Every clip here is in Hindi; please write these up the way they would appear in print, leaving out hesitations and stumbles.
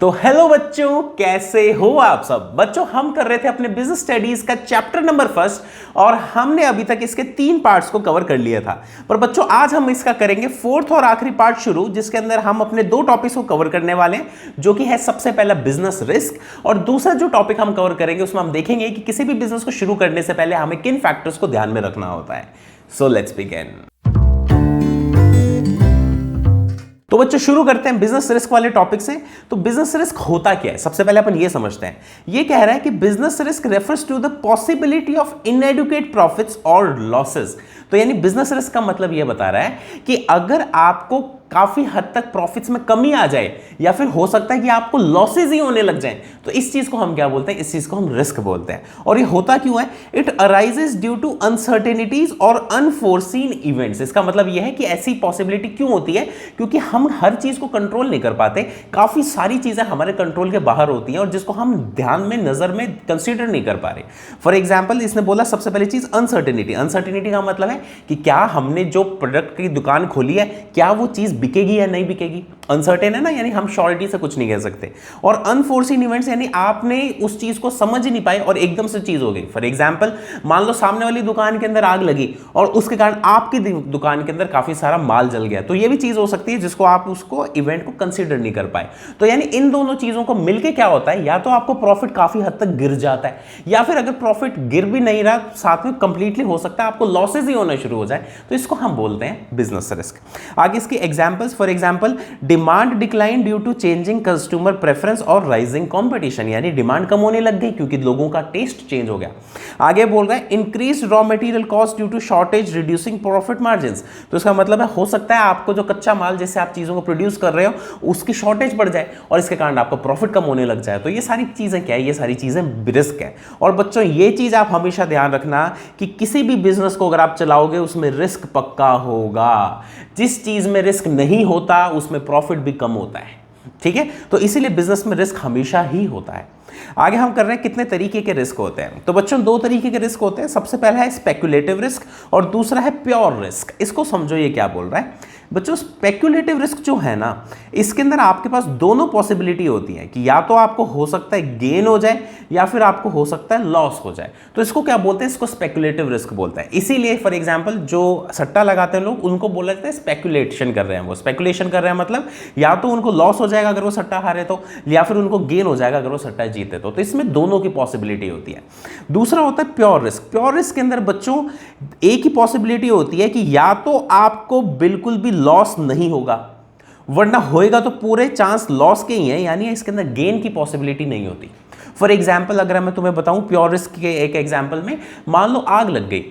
तो हेलो बच्चों, कैसे हो आप सब। बच्चों, हम कर रहे थे अपने बिजनेस स्टडीज का चैप्टर नंबर फर्स्ट और हमने अभी तक इसके 3 पार्ट्स को कवर कर लिया था। पर बच्चों, आज हम इसका करेंगे 4th और आखिरी पार्ट शुरू, जिसके अंदर हम अपने 2 टॉपिक्स को कवर करने वाले हैं, जो कि है सबसे पहला बिजनेस रिस्क और दूसरा जो टॉपिक हम कवर करेंगे उसमें हम देखेंगे कि किसी भी बिजनेस को शुरू करने से पहले हमें किन फैक्टर्स को ध्यान में रखना होता है। So let's begin. तो बच्चों, शुरू करते हैं बिजनेस रिस्क वाले टॉपिक से। तो बिजनेस रिस्क होता क्या है, सबसे पहले अपन ये समझते हैं। ये कह रहा है कि business risk refers to the possibility of inadequate profits और लॉसेस। तो यानी बिजनेस रिस्क का मतलब ये बता रहा है कि अगर आपको काफी हद तक प्रॉफिट्स में कमी आ जाए या फिर हो सकता है कि आपको लॉसेज ही होने लग जाएं, तो इस चीज को हम क्या बोलते हैं, इस चीज को हम रिस्क बोलते हैं। और ये होता क्यों है? It arises due to uncertainties और अनफोर्सीन इवेंट्स। इसका मतलब यह है कि ऐसी पॉसिबिलिटी क्यों होती है, क्योंकि हम हर चीज को कंट्रोल नहीं कर पाते। काफी सारी चीजें हमारे कंट्रोल के बाहर होती हैं और जिसको हम ध्यान में, नजर में कंसीडर नहीं कर पा रहे। फॉर एग्जाम्पल, इसने बोला सबसे पहली चीज अनसर्टेनिटी। अनसर्टेनिटी का मतलब है कि क्या हमने जो प्रोडक्ट की दुकान खोली है, क्या वो चीज बिकेगी या नहीं बिकेगी। अनसर्टेन है ना, यानी हम श्योरिटी से कुछ नहीं कह सकते। और अनफोर्सीन इवेंट्स यानी आपने उस चीज को समझ ही नहीं पाए और एकदम से चीज हो गई। फॉर एग्जांपल, मान लो सामने वाली दुकान के अंदर आग लगी और उसके कारण आपकी दुकान के अंदर काफी सारा माल जल गया। तो ये भी चीज हो सकती है जिसको आप उसको इवेंट को कंसीडर नहीं कर पाए। तो यानी इन दोनों चीजों को मिलकर क्या होता है, या तो आपको प्रॉफिट काफी हद तक गिर जाता है, या फिर अगर प्रॉफिट गिर भी नहीं रहा, साथ में कंप्लीटली हो सकता है आपको लॉसेज ही होना शुरू हो जाए। तो इसको हम बोलते हैं बिजनेस रिस्क। आगे इसकी examples, for example, demand decline due to changing customer preference और राइजिंग कंपटीशन, यानी डिमांड कम होने लग गई क्योंकि लोगों का टेस्ट चेंज हो गया। आगे बोल रहा है increase raw material cost due to shortage reducing profit margins. तो इसका मतलब है हो सकता है आपको जो कच्चा माल जैसे आप चीजों को प्रोड्यूस कर रहे हो उसकी शॉर्टेज बढ़ जाए और इसके कारण आपका प्रॉफिट कम होने लग जाए। तो ये सारी चीजें क्या है, ये सारी चीजें रिस्क है। और बच्चों, ये चीज आप हमेशा ध्यान रखना कि किसी भी बिजनेस को अगर आप चलाओगे उसमें रिस्क पक्का होगा। जिस चीज में रिस्क नहीं होता उसमें प्रॉफिट भी कम होता है। ठीक है, तो इसीलिए बिजनेस में रिस्क हमेशा ही होता है। आगे हम कर रहे हैं कितने तरीके के रिस्क होते हैं। तो बच्चों, 2 तरीके के रिस्क होते हैं। सबसे पहला है स्पेक्युलेटिव रिस्क और दूसरा है प्योर रिस्क। इसको समझो ये क्या बोल रहा है। बच्चों, स्पेक्युलेटिव रिस्क जो है ना, इसके अंदर आपके पास दोनों पॉसिबिलिटी होती है कि या तो आपको हो सकता है गेन हो जाए या फिर आपको हो सकता है लॉस हो जाए। तो इसको क्या बोलते हैं, इसको स्पेक्युलेटिव रिस्क बोलते हैं। इसीलिए फॉर एग्जांपल जो सट्टा लगाते हैं लोग, उनको बोला जाता है स्पेक्युलेशन कर रहे हैं। वो स्पेक्युलेशन कर रहे हैं मतलब या तो उनको लॉस हो जाएगा अगर वो सट्टा हारे तो, या फिर उनको गेन हो जाएगा अगर वो सट्टा जीते तो इसमें दोनों की पॉसिबिलिटी होती है। दूसरा होता है प्योर रिस्क। प्योर रिस्क के अंदर बच्चों एक ही पॉसिबिलिटी होती है कि या तो आपको बिल्कुल भी लॉस नहीं होगा, वरना होएगा तो पूरे चांस लॉस के ही हैं, यानी इसके अंदर गेन की पॉसिबिलिटी नहीं होती। फॉर एग्जांपल, अगर मैं तुम्हें बताऊं प्योर रिस्क के एक एग्जांपल में, मान लो आग लग गई,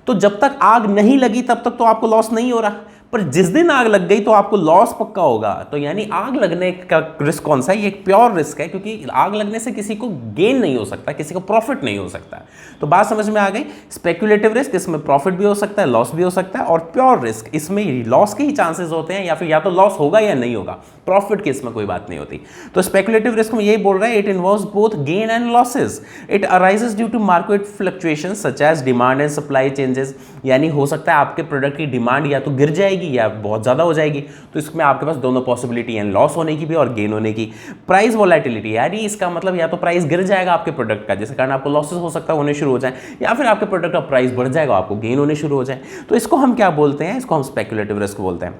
तो जब तक आग नहीं लगी तब तक तो आपको लॉस नहीं हो रहा, पर जिस दिन आग लग गई तो आपको लॉस पक्का होगा। तो यानी आग लगने का रिस्क कौन सा है, ये एक प्योर रिस्क है, क्योंकि आग लगने से किसी को गेन नहीं हो सकता, किसी को प्रॉफिट नहीं हो सकता। तो बात समझ में आ गई। स्पेक्युलेटिव रिस्क, इसमें प्रॉफिट भी हो सकता है, लॉस भी हो सकता है, और प्योर रिस्क इसमें लॉस के ही चांसेस होते हैं, या फिर या तो लॉस होगा या नहीं होगा, प्रॉफिट की इसमें कोई बात नहीं होती। तो स्पेक्युलेटिव रिस्क में यही बोल रहा है, it involves both gain and losses. It arises due to market fluctuations such as demand and supply changes, यानी हो सकता है आपके प्रोडक्ट की डिमांड या तो गिर जाएगी या बहुत ज्यादा हो जाएगी। तो इसमें आपके पास दोनों पॉसिबिलिटी है, लॉस होने की भी और गेन होने की। प्राइस वोलेटिलिटी, यानी इसका मतलब या तो प्राइस गिर जाएगा आपके प्रोडक्ट का, जिसके कारण आपको लॉसेस हो सकता है होने शुरू हो जाए, या फिर आपके प्रोडक्ट का प्राइस बढ़ जाएगा, आपको गेन होने शुरू हो जाए। तो इसको हम क्या बोलते हैं, इसको हम स्पेक्युलेटिव रिस्क बोलते हैं।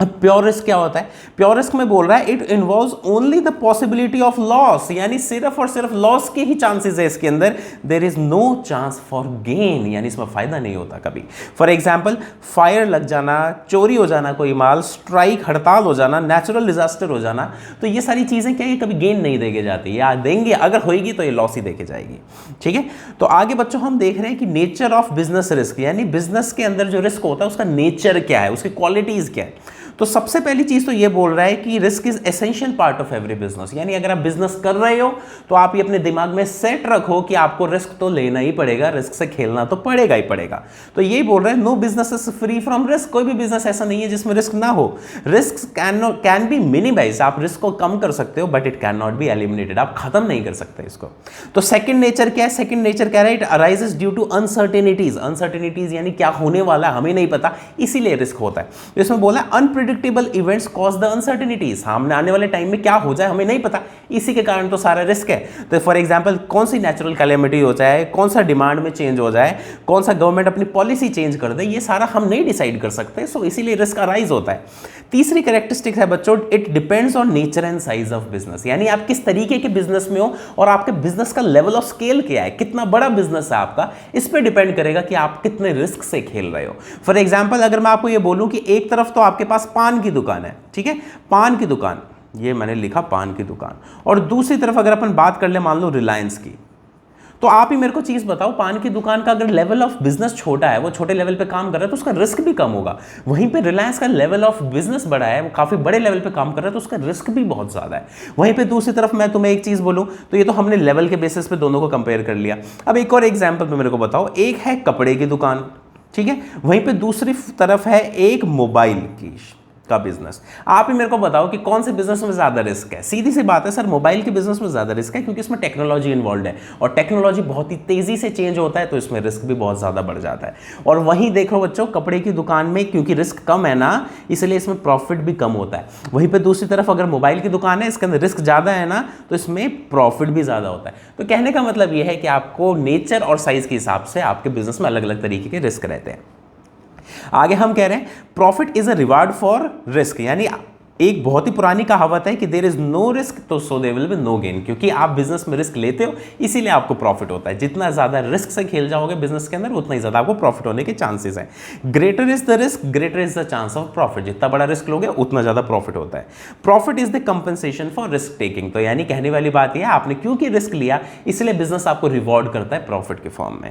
अब प्योर रिस्क क्या होता है? प्योर रिस्क में बोल रहा है it involves only the possibility of loss, यानी सिर्फ और सिर्फ लॉस के ही चांसेस है इसके अंदर। There is no chance for gain, यानी इसमें फायदा नहीं होता कभी। फॉर एग्जांपल, फायर लग जाना, चोरी हो जाना कोई माल, स्ट्राइक, हड़ताल हो जाना, नेचुरल डिजास्टर हो जाना, तो ये सारी चीजें क्या, ये कभी गेन नहीं देके जाती, या देंगे अगर होगी तो ये लॉस ही देके जाएगी। ठीक है, तो आगे बच्चों हम देख रहे हैं कि नेचर ऑफ बिजनेस रिस्क, यानी बिजनेस के अंदर जो रिस्क होता है उसका नेचर क्या है, उसकी क्वालिटीज क्या है। तो सबसे पहली चीज तो ये बोल रहा है कि risk is essential part of every business, यानी अगर आप बिजनेस कर रहे हो तो आप ये अपने दिमाग में सेट रखो कि आपको रिस्क तो लेना ही पड़ेगा, रिस्क से खेलना तो पड़ेगा ही पड़ेगा। तो यही बोल रहे हैं no business is free from risk, कोई भी बिजनेस ऐसा नहीं है जिसमें रिस्क ना हो। रिस्क कैन बी मिनिमाइज, आप रिस्क को कम कर सकते हो, but it can not be eliminated, आप खत्म नहीं कर सकते इसको। तो सेकंड नेचर क्या है? सेकंड नेचर कह रहा है it arises due to uncertainties. Uncertainties यानी क्या होने वाला है हमें नहीं पता, इसीलिए रिस्क होता है। इसमें बोला unpredictable unpredictable events cause the uncertainty, सामने आने वाले टाइम में क्या हो जाए हमें नहीं पता, इसी के कारण तो सारा रिस्क है। तो फॉर एग्जांपल कौन सी नेचुरल कैलेमिटी हो जाए, कौन सा डिमांड में चेंज हो जाए, कौन सा गवर्नमेंट अपनी पॉलिसी चेंज कर दे, ये सारा हम नहीं डिसाइड कर सकते, सो इसीलिए रिस्क अराइज होता है। तीसरी कैरेक्टरिस्टिक है बच्चों, it depends on nature and size of business, यानी आप किस तरीके के बिजनेस में हो और आपके बिजनेस का लेवल ऑफ स्केल क्या है, कितना बड़ा बिजनेस है आपका, इस पे डिपेंड करेगा कि आप कितने रिस्क से खेल रहे हो। फॉर एग्जांपल अगर मैं आपको ये बोलूं कि एक तरफ तो आपके पास पान की दुकान है, ठीक है, पान की दुकान, ये मैंने लिखा पान की दुकान, और दूसरी तरफ अगर अपन बात कर ले मान लो रिलायंस की, तो आप ही मेरे को चीज बताओ, पान की दुकान का अगर लेवल ऑफ बिजनेस छोटा है, वो छोटे लेवल पे काम कर रहा है, तो उसका रिस्क भी कम होगा। वहीं पे रिलायंस का लेवल ऑफ बिजनेस बड़ा है, वो काफी बड़े लेवल पे काम कर रहा है, तो उसका रिस्क भी बहुत ज्यादा है। वहीं पे दूसरी तरफ मैं तुम्हें एक चीज बोलूं, तो ये तो हमने लेवल के बेसिस पे दोनों को कंपेयर कर लिया। अब एक और एग्जाम्पल पे मेरे को बताओ, एक है कपड़े की दुकान, ठीक है, वहीं पे दूसरी तरफ है एक मोबाइल की का बिजनेस। आप ही मेरे को बताओ कि कौन से बिजनेस में ज्यादा रिस्क है। सीधी सी बात है सर, मोबाइल के बिजनेस में ज्यादा रिस्क है, क्योंकि इसमें टेक्नोलॉजी इन्वॉल्व है और टेक्नोलॉजी बहुत ही तेजी से चेंज होता है, तो इसमें रिस्क भी बहुत ज्यादा बढ़ जाता है। और वहीं देखो बच्चों, कपड़े की दुकान में क्योंकि रिस्क कम है ना, इसलिए इसमें प्रॉफिट भी कम होता है। वहीं पर दूसरी तरफ अगर मोबाइल की दुकान है, इसके अंदर रिस्क ज्यादा है ना, तो इसमें प्रॉफिट भी ज्यादा होता है। तो कहने का मतलब यह है कि आपको नेचर और साइज के हिसाब से आपके बिजनेस में अलग अलग तरीके के रिस्क रहते हैं। आगे हम कह रहे हैं profit is a reward for risk, यानी एक बहुत ही पुरानी कहावत है कि देयर इज नो रिस्क तो so there will be no gain, क्योंकि आप बिजनेस में रिस्क लेते हो इसीलिए आपको प्रॉफिट होता है। जितना ज्यादा रिस्क से खेल जाओगे बिजनेस के अंदर, उतना ही ज्यादा आपको प्रॉफिट होने के चांसेस है। Greater is the risk, greater is the chance of profit, जितना बड़ा रिस्क लोगे उतना ज्यादा प्रॉफिट होता है। Profit is the compensation for risk taking, तो यानी कहने वाली बात यह है, आपने क्योंकि रिस्क लिया इसलिए बिजनेस आपको रिवॉर्ड करता है प्रॉफिट के फॉर्म में।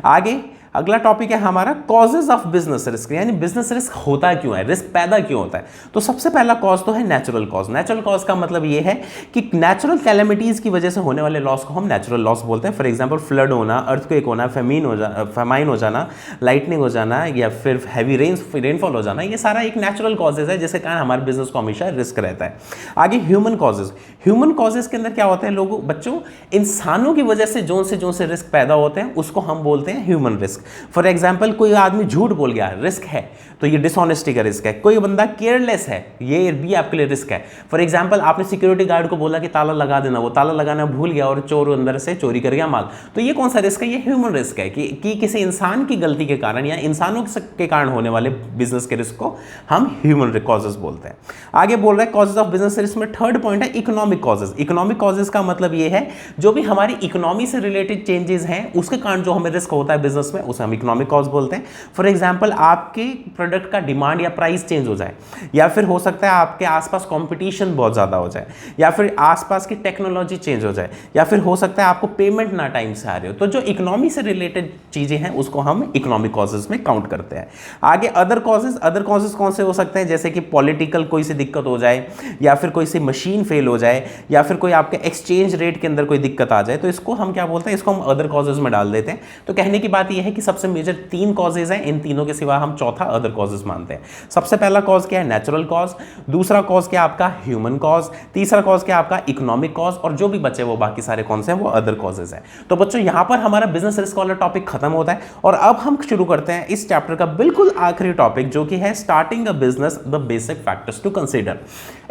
आगे अगला टॉपिक है हमारा कॉजेज ऑफ बिजनेस रिस्क, यानी बिजनेस रिस्क होता क्यों है, रिस्क पैदा क्यों होता है। तो सबसे पहला कॉज तो है नेचुरल कॉज। नेचुरल कॉज का मतलब ये है कि नेचुरल कैलेमिटीज की वजह से होने वाले लॉस को हम नेचुरल लॉस बोलते हैं। फॉर एग्जांपल फ्लड होना, अर्थक्वेक होना, फेमाइन हो जाना, लाइटनिंग हो जाना, या फिर हैवी रेनफॉल हो जाना, ये सारा एक नेचुरल कॉजेज है जिसके कारण हमारे बिजनेस को हमेशा रिस्क रहता है। आगे ह्यूमन कॉजेज, ह्यूमन कॉजेज के अंदर क्या होते हैं लोगों बच्चों, इंसानों की वजह से जो से रिस्क पैदा होते हैं उसको हम बोलते हैं ह्यूमन रिस्क। फॉर एग्जाम्पल कोई आदमी झूठ बोल गया, रिस्क है, तो ये डिसऑनेस्टी का रिस्क है। कोई बंदा केयरलेस है, ये भी आपके लिए रिस्क है। फॉर एग्जाम्पल आपने सिक्योरिटी गार्ड को बोला कि ताला लगा देना, वो ताला लगाना भूल गया और चोर अंदर से चोरी कर गया माल, तो ये कौन सा रिस्क है, ये ह्यूमन रिस्क है कि किसी इंसान की गलती के कारण या इंसानों के कारण होने वाले बिजनेस के रिस्क को हम ह्यूमन कॉजेज बोलते हैं। आगे बोल रहा है कॉजेज ऑफ बिजनेस रिस्क में थर्ड पॉइंट है इकोनॉमिक कॉजेज। इकोनॉमिक कॉजेज का मतलब ये है जो भी हमारी इकोनॉमी से रिलेटेड चेंजेस हैं उसके कारण जो हमें रिस्क होता है बिजनेस में, उसे हम इकोनॉमिक कॉज बोलते हैं। फॉर एग्जांपल आपके प्रोडक्ट का डिमांड या प्राइस चेंज हो जाए, या फिर हो सकता है आपके आसपास कंपटीशन बहुत ज़्यादा हो जाए, या फिर आसपास की टेक्नोलॉजी चेंज हो जाए, या फिर हो सकता है आपको पेमेंट ना टाइम से आ रही हो, तो जो इकोनॉमी से रिलेटेड चीज़ें हैं उसको हम इकोनॉमिक कॉजेज में काउंट करते हैं। आगे अदर कॉजेज कौन से हो सकते हैं, जैसे कि पॉलिटिकल कोई सी दिक्कत हो जाए, या फिर कोई सी मशीन फेल हो जाए, या फिर कोई आपके एक्सचेंज रेट के अंदर कोई दिक्कत आ जाए, तो इसको हम क्या बोलते हैं, इसको हम अदर कॉजेज में डाल देते हैं। तो कहने की बात यह है कि सबसे मेजर 3 कॉजेज हैं, इन तीनों के सिवा हम चौथा अदर कॉजेज मानते हैं। सबसे पहला कॉज क्या है, नेचुरल कॉज, दूसरा कॉज क्या आपका ह्यूमन कॉज, तीसरा कॉज क्या आपका इकोनॉमिक कॉज, और जो भी बचे वो बाकी सारे कौन से हैं, वो अदर कॉजेज हैं। तो बच्चों यहां पर हमारा बिजनेस रिस्क वाला टॉपिक खत्म होता है और अब हम शुरू करते हैं इस चैप्टर का बिल्कुल आखिरी टॉपिक, जो कि है starting a business, the basic factors to consider.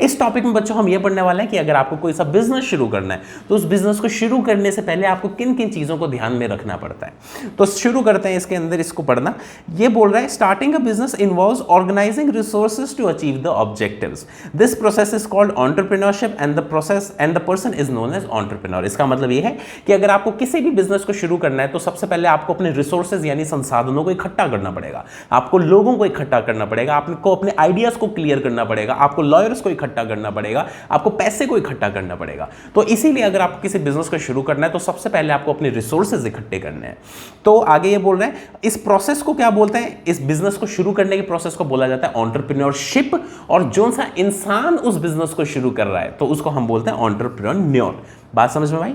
इस टॉपिक में बच्चों हम ये पढ़ने वाले हैं कि अगर आपको कोई सा बिजनेस शुरू करना है तो उस बिजनेस को शुरू करने से पहले आपको किन किन चीजों को ध्यान में रखना पड़ता है। तो शुरू करते हैं इसके अंदर इसको पढ़ना। ये बोल रहा है starting a business involves organizing resources to achieve the objectives. This process is called entrepreneurship and the person is known as entrepreneur. इसका मतलब ये है कि अगर आपको किसी भी बिजनेस को शुरू करना है तो सबसे पहले आपको अपने रिसोर्सेज यानी संसाधनों को इकट्ठा करना पड़ेगा, आपको लोगों को इकट्ठा करना पड़ेगा, आपको अपने आइडियाज को क्लियर करना पड़ेगा, आपको लॉयर्स को इकट्ठा करना पड़ेगा, आपको पैसे को इकट्ठा करना पड़ेगा। तो इसीलिए अगर आपको किसी बिजनेस को शुरू करना है तो सबसे पहले आपको अपने रिसोर्सेज इकट्ठे करने हैं। तो आगे ये बोल रहे हैं इस प्रोसेस को क्या बोलते हैं, इस बिजनेस को शुरू करने के प्रोसेस को बोला जाता है एंटरप्रेन्योरशिप, और जो सा इंसान उस बिजनेस को शुरू कर रहा है तो उसको हम बोलते हैं एंटरप्रेन्योर। बात समझ में भाई?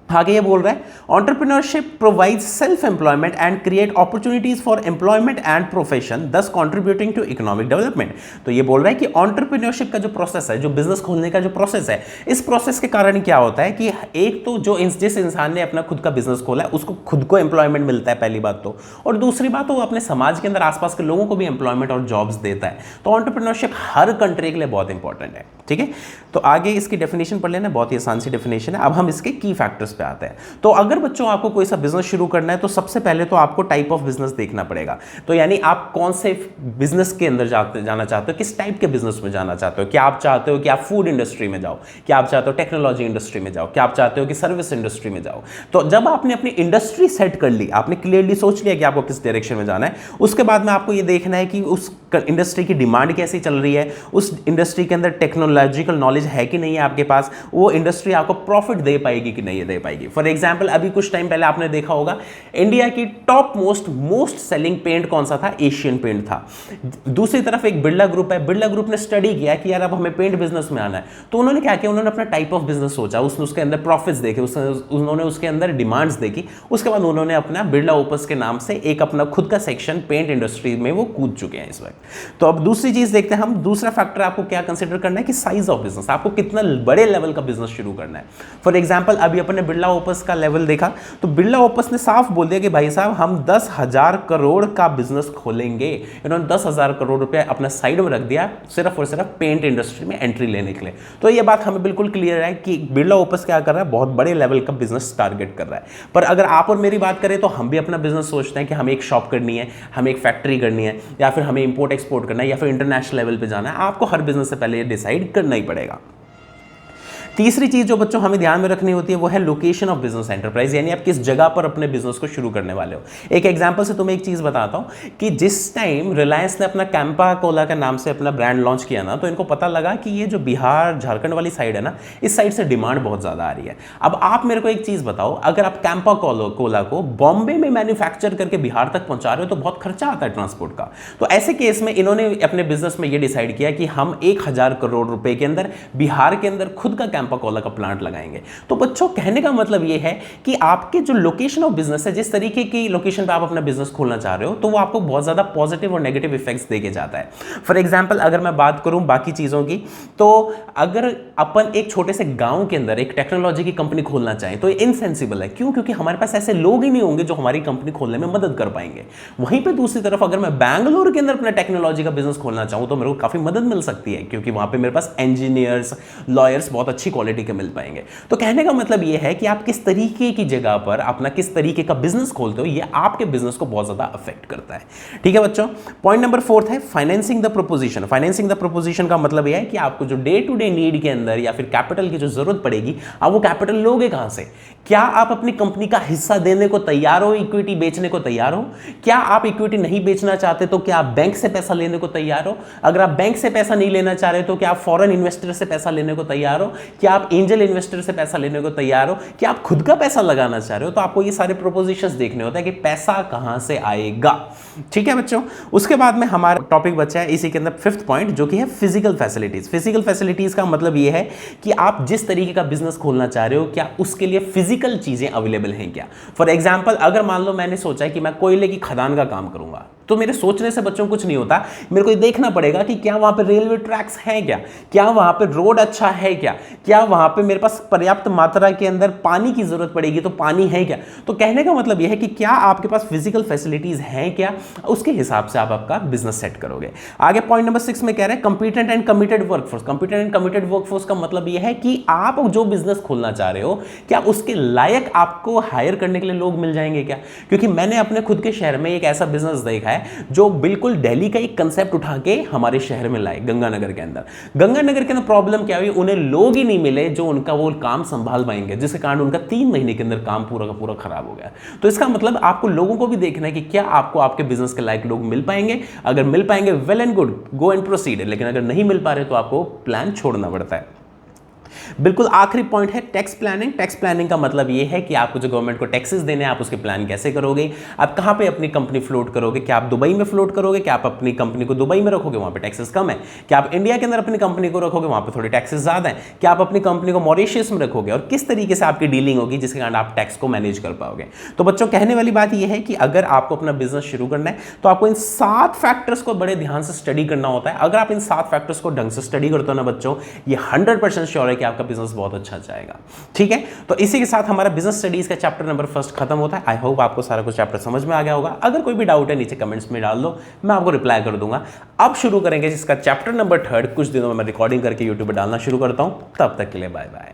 आगे ये बोल रहा है entrepreneurship provides self employment and create opportunities for employment and profession दस कंट्रीब्यूटिंग टू इकोनॉमिक डेवलपमेंट। तो ये बोल रहा है कि एंटरप्रेन्योरशिप का जो प्रोसेस है, जो बिजनेस खोलने का जो प्रोसेस है, इस प्रोसेस के कारण क्या होता है कि एक तो जो जिस इंसान ने अपना खुद का बिजनेस खोला है उसको खुद को एम्प्लॉयमेंट मिलता है पहली बात तो, और दूसरी बात वो अपने समाज के अंदर आसपास के लोगों को भी एम्प्लॉयमेंट और जॉब्स देता है। तो एंटरप्रेन्योरशिप हर कंट्री के लिए बहुत इंपॉर्टेंट है। ठीक है, तो आगे इसकी डेफिनेशन पढ़ लेना, बहुत ही आसान सी डेफिनेशन है। अब हम इसके की फैक्टर्स पे आते हैं। तो अगर बच्चों आपको कोई सा बिजनेस शुरू करना है तो सबसे पहले तो आपको टाइप ऑफ बिजनेस देखना पड़ेगा। तो यानी आप कौन से बिजनेस के अंदर जाना चाहते हो, किस टाइप के बिजनेस में जाना चाहते हो। क्या आप चाहते हो कि आप फूड इंडस्ट्री में जाओ, क्या आप चाहते हो टेक्नोलॉजी इंडस्ट्री में जाओ, क्या आप चाहते हो कि सर्विस इंडस्ट्री में जाओ। तो जब आपने अपनी इंडस्ट्री सेट कर ली, आपने क्लियरली सोच लिया कि आपको किस डायरेक्शन में जाना है, उसके बाद में आपको ये देखना है कि उस इंडस्ट्री की डिमांड कैसी चल रही है, उस इंडस्ट्री के अंदर टेक्नोलॉजिकल नॉलेज है कि नहीं है आपके पास, वो इंडस्ट्री आपको प्रॉफिट दे पाएगी कि नहीं दे पाएगी। फॉर एग्जांपल अभी कुछ टाइम पहले आपने देखा होगा इंडिया की टॉप मोस्ट सेलिंग पेंट कौन सा था, एशियन पेंट था। दूसरी तरफ एक बिरला ग्रुप है, बिरला ग्रुप ने स्टडी किया कि यार अब हमें पेंट बिजनेस में आना है, तो उन्होंने क्या किया, उन्होंने अपना टाइप ऑफ बिजनेस सोचा, उसके अंदर प्रॉफिट्स देखे, उन्होंने उसके अंदर डिमांड्स देखी, उसके बाद उन्होंने अपना बिरला ओपस के नाम से एक अपना खुद का सेक्शन पेंट इंडस्ट्री में वो कूद चुके हैं इस वक्त। तो अब दूसरी चीज देखते हैं हम, दूसरा फैक्टर आपको क्या कंसिडर करना है कि साइज ऑफ बिजनेस, आपको कितना बड़े लेवल का बिजनेस शुरू करना है। फॉर एग्जांपल अभी अपन ने बिरला ओपस का लेवल देखा, तो बिरला ओपस ने साफ बोल दिया कि भाई साहब हम 10,000 करोड़ का बिजनेस खोलेंगे। इन्होंने 10,000 करोड़ रुपए अपने साइड में रख दिया सिर्फ और सिर्फ पेंट इंडस्ट्री में एंट्री लेने के लिए। तो ये बात हमें बिल्कुल क्लियर है कि बिरला ओपस क्या कर रहा है, बहुत बड़े लेवल का बिजनेस टारगेट कर रहा है। पर अगर आप और मेरी बात करें तो हम भी अपना बिजनेस सोचते हैं कि हमें एक शॉप करनी है, हमें एक फैक्ट्री करनी है, या फिर हमें इंपोर्ट एक्सपोर्ट करना है, या फिर इंटरनेशनल लेवल पे जाना है। आपको हर बिजनेस से पहले ये डिसाइड करना ही पड़ेगा। तीसरी चीज जो बच्चों हमें ध्यान में रखनी होती है वो है लोकेशन ऑफ बिजनेस एंटरप्राइज, यानी आप किस जगह पर अपने बिजनेस को शुरू करने वाले हो। एक एग्जांपल से तुम्हें एक चीज बताता हूं कि जिस टाइम रिलायंस ने अपना कैंपा कोला के नाम से अपना ब्रांड लॉन्च किया ना, तो इनको पता लगा कि ये जो बिहार झारखंड वाली साइड है ना, इस साइड से डिमांड बहुत ज्यादा आ रही है। अब आप मेरे को एक चीज बताओ, अगर आप कैंपा कोला को बॉम्बे में मैन्युफैक्चर करके बिहार तक पहुंचा रहे हो तो बहुत खर्चा आता है ट्रांसपोर्ट का। तो ऐसे केस में इन्होंने अपने बिजनेस में ये डिसाइड किया कि हम 1,000 करोड़ रुपए के अंदर बिहार के अंदर खुद का कैंपा कोला का प्लांट लगाएंगे। तो बच्चों कहने का मतलब यह है कि आपके जो लोकेशन ऑफ बिजनेस है, जिस तरीके की लोकेशन पे आप अपना बिजनेस खोलना चाह रहे हो, तो वो आपको बहुत ज्यादा पॉजिटिव और नेगेटिव इफेक्ट्स देके जाता है। फॉर एग्जांपल अगर मैं बात करूं बाकी चीजों की, तो अगर अपन एक छोटे से गांव के अंदर एक टेक्नोलॉजी की कंपनी खोलना चाहें तो ये इनसेंसिबल है। क्यों? क्योंकि हमारे पास ऐसे लोग ही नहीं होंगे जो हमारी कंपनी खोलने में मदद कर पाएंगे। वहीं पे दूसरी तरफ अगर मैं बैंगलोर के अंदर अपना टेक्नोलॉजी का बिजनेस खोलना चाहूं तो मेरे को काफी मदद मिल सकती है, क्योंकि वहां पे मेरे पास इंजीनियर्स, लॉयर्स बहुत अच्छी क्वालिटी के मिल पाएंगे। तो कहने का मतलब यह है कि आप किस तरीके की जगह पर अपना किस तरीके का बिजनेस खोलते हो, यह आपके बिजनेस को बहुत ज्यादा अफेक्ट करता है। ठीक है बच्चों, पॉइंट नंबर 4 है financing the proposition. Financing the proposition का मतलब यह है कि आपको जो डे टू डे नीड के अंदर या फिर कैपिटल की जो जरूरत पड़ेगी, आप वो कैपिटल लोगे कहां से। क्या आप अपनी कंपनी का हिस्सा देने को तैयार हो, इक्विटी बेचने को तैयार हो? क्या आप इक्विटी नहीं बेचना चाहते तो क्या आप बैंक से पैसा लेने को तैयार हो? अगर आप बैंक से पैसा नहीं लेना चाह रहे तो क्या आप फॉरेन इन्वेस्टर से पैसा लेने को तैयार हो? क्या आप एंजल इन्वेस्टर से पैसा लेने को तैयार हो? क्या आप खुद का पैसा लगाना चाह रहे हो? तो आपको ये सारे प्रोपोजिशंस देखने होते हैं कि पैसा कहां से आएगा। ठीक है बच्चों, उसके बाद में हमारा टॉपिक बचा है इसी के अंदर 5th पॉइंट, जो कि है फिजिकल फैसिलिटीज। फिजिकल फैसिलिटीज का मतलब ये है कि आप जिस तरीके का बिजनेस खोलना चाह रहे हो, क्या उसके लिए फिजिकल चीजें अवेलेबल हैं क्या। फॉर एग्जाम्पल अगर मान लो मैंने सोचा है कि मैं कोयले की खदान का काम करूंगा, तो मेरे सोचने से बच्चों कुछ नहीं होता। मेरे को ये देखना पड़ेगा कि क्या वहां पे रेलवे ट्रैक्स हैं क्या वहां पे रोड अच्छा है क्या वहां पे मेरे पास पर्याप्त मात्रा के अंदर पानी की जरूरत पड़ेगी तो पानी है क्या। तो कहने का मतलब यह है कि क्या आपके पास फिजिकल फैसिलिटीज हैं क्या, उसके हिसाब से आप आपका बिजनेस सेट करोगे। आगे पॉइंट नंबर 6 में कह रहे हैं competent and committed workforce. Competent and committed workforce का मतलब यह है कि आप जो बिजनेस खोलना चाह रहे हो, क्या उसके लायक आपको हायर करने के लिए लोग मिल जाएंगे क्या। क्योंकि मैंने अपने खुद के शहर में एक ऐसा बिजनेस देखा है जो बिल्कुल दिल्ली का एक कंसेप्ट उठा के हमारे शहर में लाए, गंगानगर के अंदर। गंगानगर के अंदर प्रॉब्लम क्या हुई, उन्हें लोग ही नहीं मिले जो उनका वो काम संभाल पाएंगे, जिसके कारण उनका 3 महीने के अंदर काम पूरा का पूरा खराब हो गया। तो इसका मतलब आपको लोगों को भी देखना है कि क्या आपको आपके बिजनेस के लायक लोग मिल पाएंगे। अगर मिल पाएंगे well and good, go and proceed, लेकिन अगर नहीं मिल पा रहे तो आपको प्लान छोड़ना पड़ता है। बिल्कुल आखिरी पॉइंट है टैक्स प्लानिंग। टैक्स प्लानिंग का मतलब ये है कि आपको जो गवर्नमेंट को टैक्सेस देने हैं आप उसके प्लान कैसे करोगे, आप कहां पे अपनी कंपनी फ्लोट करोगे, क्या आप दुबई में फ्लोट करोगे, क्या आप अपनी कंपनी को दुबई में रखोगे वहां पे टैक्सेस कम है, क्या आप इंडिया के अंदर अपनी कंपनी को रखोगे वहां पे थोड़ी टैक्सेस ज्यादा है, क्या आप अपनी कंपनी को मॉरिशस में रखोगे और किस तरीके से आपकी डीलिंग होगी जिसके कारण आप टैक्स को मैनेज कर पाओगे। तो बच्चों कहने वाली बात यह है कि अगर आपको अपना बिजनेस शुरू करना है तो आपको इन 7 फैक्टर्स को बड़े ध्यान से स्टडी करना होता है। अगर आप इन 7 फैक्टर्स को ढंग से स्टडी करते हो ना बच्चों, ये 100% श्योर है कि आपका बिजनेस बहुत अच्छा जाएगा। ठीक है, तो इसी के साथ हमारा बिजनेस स्टडीज का चैप्टर नंबर 1 खत्म होता है। आई होप आपको सारा कुछ चैप्टर समझ में आ गया होगा। अगर कोई भी डाउट है नीचे कमेंट्स में डाल दो, मैं आपको रिप्लाई कर दूंगा। अब शुरू करेंगे जिसका चैप्टर नंबर 3 कुछ दिनों में मैं रिकॉर्डिंग करके यूट्यूब पर डालना शुरू करता हूं। तब तक के लिए बाय बाय।